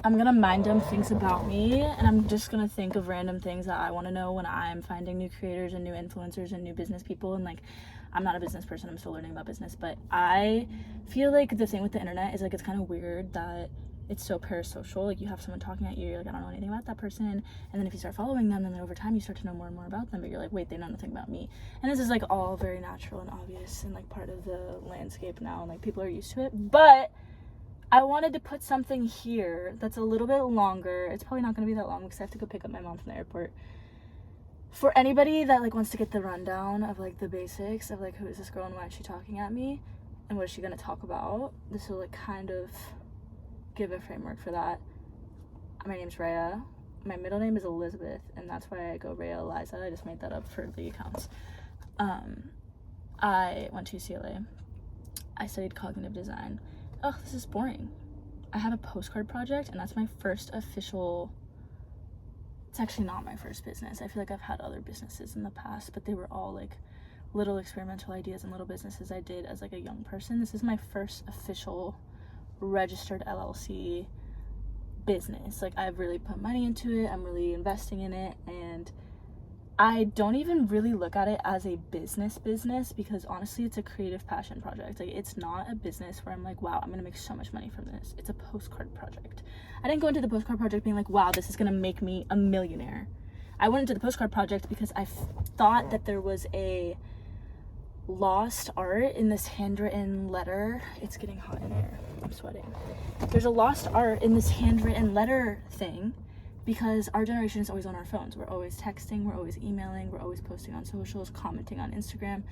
I'm gonna mind dump things about me, and I'm just gonna think of random things that I want to know when I'm finding new creators and new influencers and new business people. And like, I'm not a business person, I'm still learning about business, but I feel like the thing with the internet is like, it's kind of weird that it's so parasocial. Like, you have someone talking at you, you're like, I don't know anything about that person, and then if you start following them, then over time you start to know more and more about them, but you're like, wait, they know nothing about me. And this is like all very natural and obvious and like part of the landscape now, and like people are used to it. But I wanted to put something here that's a little bit longer. It's probably not going to be that long because I have to go pick up my mom from the airport. For anybody that like wants to get the rundown of like the basics of like, who is this girl and why is she talking at me and what is she going to talk about, this will like kind of give a framework for that. My name's Rhea. My middle name is Elizabeth, and that's why I go Rhea Eliza. I just made that up for the accounts. I went to UCLA. I studied cognitive design. Oh, this is boring. I have a postcard project, and that's my first official... It's actually not my first business. I feel like I've had other businesses in the past, but they were all like little experimental ideas and little businesses I did as like a young person. This is my first official registered LLC business. Like, I've really put money into it. I'm really investing in it, and I don't even really look at it as a business because honestly it's a creative passion project. Like, it's not a business where I'm like, wow, I'm gonna make so much money from this. It's a postcard project. I didn't go into the postcard project being like, wow, this is gonna make me a millionaire. I went into the postcard project because I thought that there was a lost art in this handwritten letter. It's getting hot in here. I'm sweating. There's a lost art in this handwritten letter thing, because our generation is always on our phones. We're always texting, we're always emailing, we're always posting on socials, commenting on Instagram.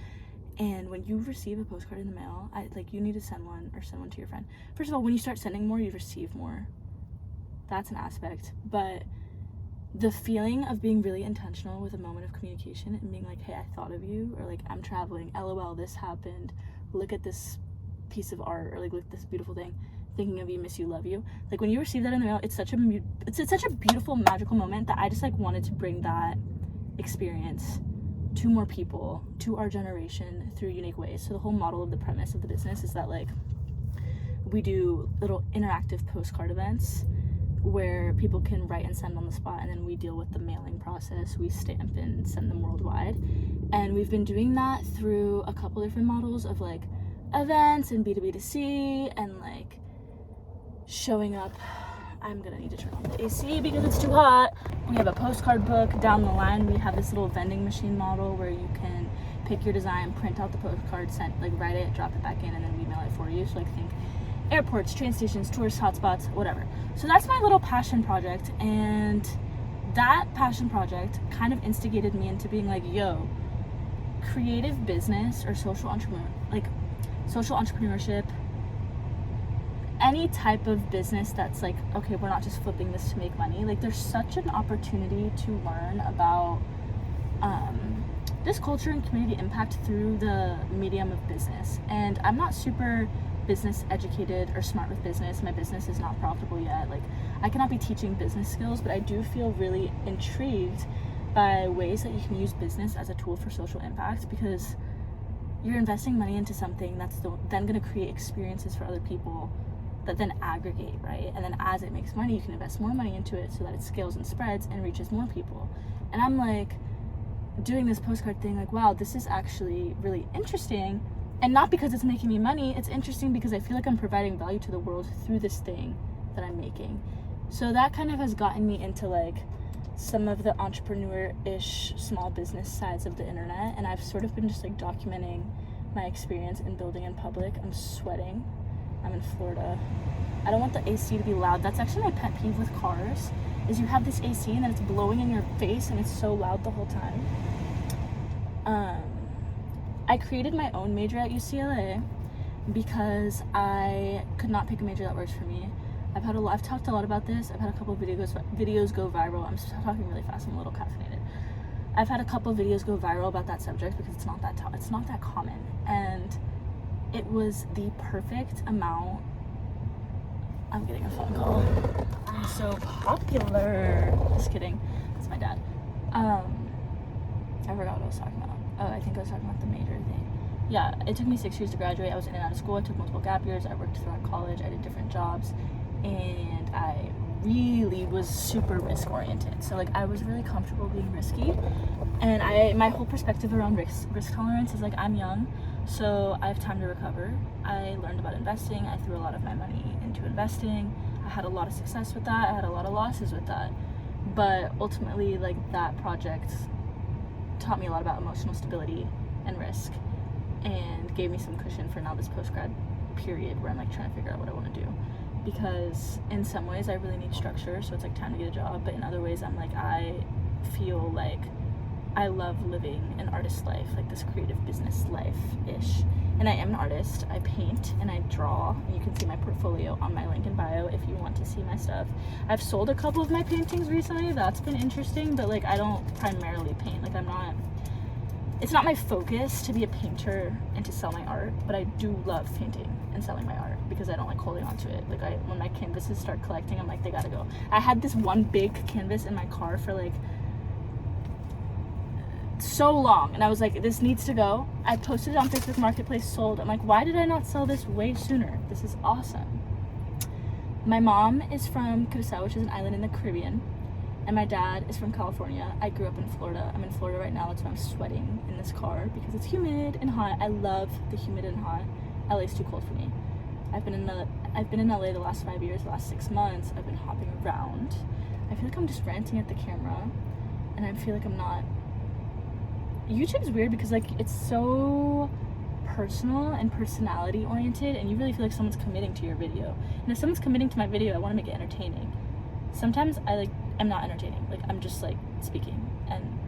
And when you receive a postcard in the mail, you need to send one or send one to your friend. First of all, when you start sending more, you receive more. That's an aspect. But the feeling of being really intentional with a moment of communication and being like, hey, I thought of you, or like, I'm traveling, LOL, this happened, look at this piece of art, or like, look at this beautiful thing, thinking of you, miss you, love you. Like, when you receive that in the mail, it's such a beautiful, magical moment that I just like wanted to bring that experience to more people, to our generation, through unique ways. So the whole model of the premise of the business is that like, we do little interactive postcard events where people can write and send on the spot, and then we deal with the mailing process. We stamp and send them worldwide, and we've been doing that through a couple different models of like events and B2B2C, and like showing up. I'm gonna need to turn on the AC because it's too hot. We have a postcard book. Down the line we have this little vending machine model where you can pick your design, print out the postcard, write it, drop it back in, and then we mail it for you. So like, think airports, train stations, tourist hotspots, whatever. So that's my little passion project, and that passion project kind of instigated me into being like, yo, creative business or social entrepreneurship, any type of business that's like, okay, we're not just flipping this to make money. Like, there's such an opportunity to learn about this culture and community impact through the medium of business. And I'm not super business educated or smart with business. My business is not profitable yet. Like, I cannot be teaching business skills, but I do feel really intrigued by ways that you can use business as a tool for social impact, because you're investing money into something that's then going to create experiences for other people that then aggregate, right? And then as it makes money, you can invest more money into it so that it scales and spreads and reaches more people. And I'm like, doing this postcard thing, like, wow, this is actually really interesting. And not because it's making me money, it's interesting because I feel like I'm providing value to the world through this thing that I'm making. So that kind of has gotten me into like some of the entrepreneur-ish small business sides of the internet, and I've sort of been just like documenting my experience in building in public. I'm sweating. I'm in Florida. I don't want the AC to be loud. That's actually my pet peeve with cars, is you have this AC and then it's blowing in your face and it's so loud the whole time. I created my own major at UCLA because I could not pick a major that works for me. I've talked a lot about this. I've had a couple of videos go viral. I'm talking really fast. I'm a little caffeinated. I've had a couple of videos go viral about that subject because it's not that common, and it was the perfect amount. I'm getting a phone call. I'm so popular. Just kidding. It's my dad. I forgot what I was talking about. Oh, I think I was talking about the major thing. Yeah, it took me 6 years to graduate. I was in and out of school. I took multiple gap years. I worked throughout college. I did different jobs. And I really was super risk oriented. So like I was really comfortable being risky, and my whole perspective around risk tolerance is like I'm young, so I have time to recover. I learned about investing. I threw a lot of my money into investing. I had a lot of success with that. I had a lot of losses with that, but ultimately like that project taught me a lot about emotional stability and risk, and gave me some cushion for now this post-grad period where I'm like trying to figure out what I want to do. Because in some ways I really need structure, so it's like time to get a job, but in other ways I'm like, I feel like I love living an artist life, like this creative business life-ish. And I am an artist. I paint and I draw, and you can see my portfolio on my link in bio if you want to see my stuff. I've sold a couple of my paintings recently. That's been interesting, but like I don't primarily paint. Like it's not my focus to be a painter and to sell my art, but I do love painting and selling my art because I don't like holding on to it. Like when my canvases start collecting, I'm like, they gotta go. I had this one big canvas in my car for like so long, and I was like, this needs to go. I posted it on Facebook Marketplace, sold. I'm like, why did I not sell this way sooner? This is awesome. My mom is from Curacao, which is an island in the Caribbean, and my dad is from California. I grew up in Florida. I'm in Florida right now. That's why I'm sweating in this car, because it's humid and hot. I love the humid and hot. LA's too cold for me. I've been in LA the last 5 years. The last 6 months I've been hopping around. I feel like I'm just ranting at the camera, and I feel like I'm not. YouTube's weird because like it's so personal and personality oriented, and you really feel like someone's committing to your video. And if someone's committing to my video, I want to make it entertaining. Sometimes I'm not entertaining. Like I'm just like speaking, and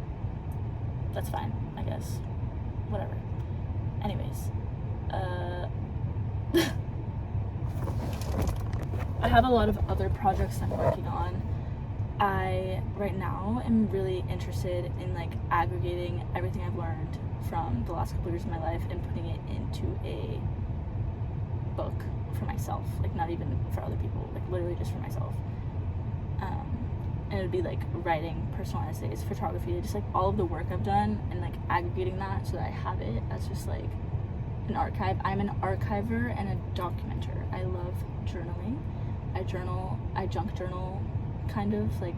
that's fine, I guess. Whatever. Anyways, I have a lot of other projects I'm working on. I right now am really interested in like aggregating everything I've learned from the last couple of years of my life and putting it into a book for myself, like not even for other people, like literally just for myself. And it would be like writing personal essays, photography, just like all of the work I've done, and like aggregating that so that I have it as just like an archive. I'm an archiver and a documenter. I love journaling. I junk journal, kind of like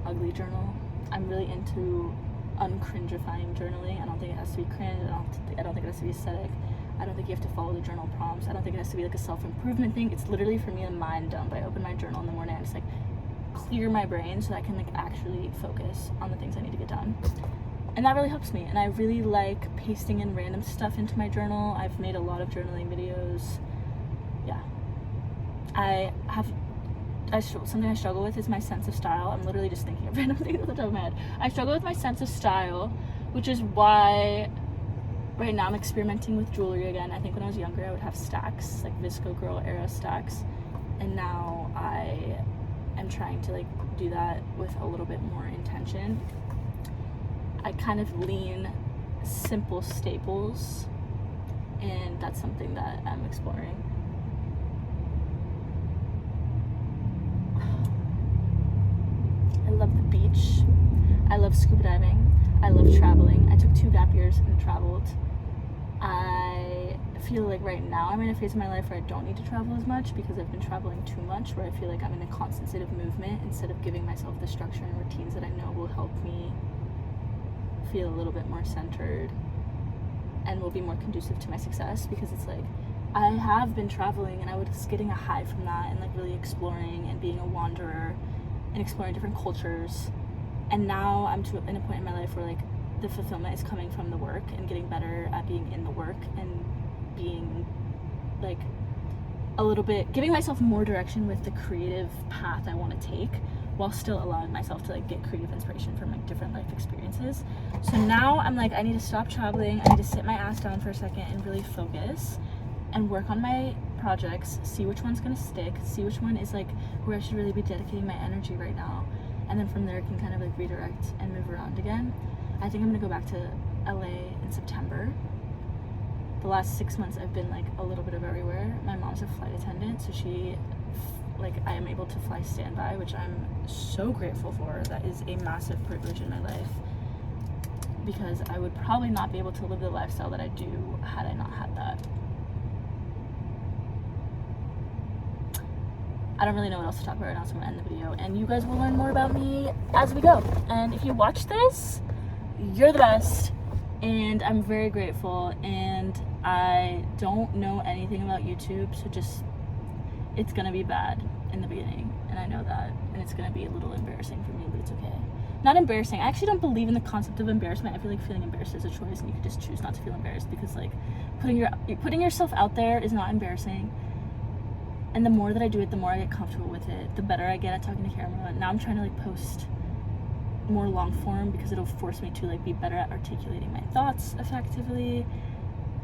ugly journal. I'm really into uncringifying journaling. I don't think it has to be cringe. I don't think it has to be aesthetic. I don't think you have to follow the journal prompts. I don't think it has to be like a self-improvement thing. It's literally for me a mind dump. I open my journal in the morning and just like clear my brain so that I can like actually focus on the things I need to get done. And that really helps me. And I really like pasting in random stuff into my journal. I've made a lot of journaling videos. Yeah. Something I struggle with is my sense of style. I'm literally just thinking of random things at the top of my head. I struggle with my sense of style, which is why right now I'm experimenting with jewelry again. I think when I was younger I would have stacks, like Visco Girl era stacks, and now I am trying to like do that with a little bit more intention. I kind of lean simple staples, and that's something that I'm exploring. I love the beach. I love scuba diving. I love traveling. I took 2 gap years and traveled. I feel like right now I'm in a phase of my life where I don't need to travel as much because I've been traveling too much, where I feel like I'm in a constant state of movement instead of giving myself the structure and routines that I know will help me feel a little bit more centered and will be more conducive to my success. Because it's like I have been traveling and I was getting a high from that, and like really exploring and being a wanderer and exploring different cultures. And now I'm in a point in my life where like the fulfillment is coming from the work and getting better at being in the work and being like a little bit giving myself more direction with the creative path I want to take, while still allowing myself to like get creative inspiration from like different life experiences. So now I'm like, I need to stop traveling. I need to sit my ass down for a second and really focus and work on my projects, see which one's gonna stick, see which one is like where I should really be dedicating my energy right now, and then from there I can kind of like redirect and move around again. I think I'm gonna go back to LA in September. The last 6 months I've been like a little bit of everywhere. My mom's a flight attendant, so I am able to fly standby, which I'm so grateful for. That is a massive privilege in my life, because I would probably not be able to live the lifestyle that I do had I not had that. I don't really know what else to talk about right now, so I'm gonna end the video, and you guys will learn more about me as we go. And if you watch this, you're the best, and I'm very grateful. And I don't know anything about YouTube, so just, it's gonna be bad in the beginning, and I know that, and it's gonna be a little embarrassing for me, but it's okay. Not embarrassing. I actually don't believe in the concept of embarrassment. I feel like feeling embarrassed is a choice, and you can just choose not to feel embarrassed, because like putting yourself out there is not embarrassing. And the more that I do it, the more I get comfortable with it, the better I get at talking to camera. And now I'm trying to like post more long form, because it'll force me to like be better at articulating my thoughts effectively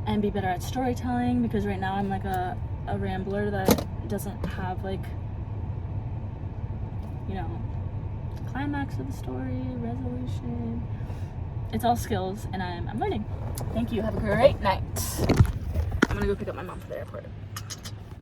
and be better at storytelling, because right now I'm like a rambler that doesn't have like, you know, the climax of the story, resolution. It's all skills, and I'm learning. Thank you. Have a great night. I'm gonna go pick up my mom for the airport.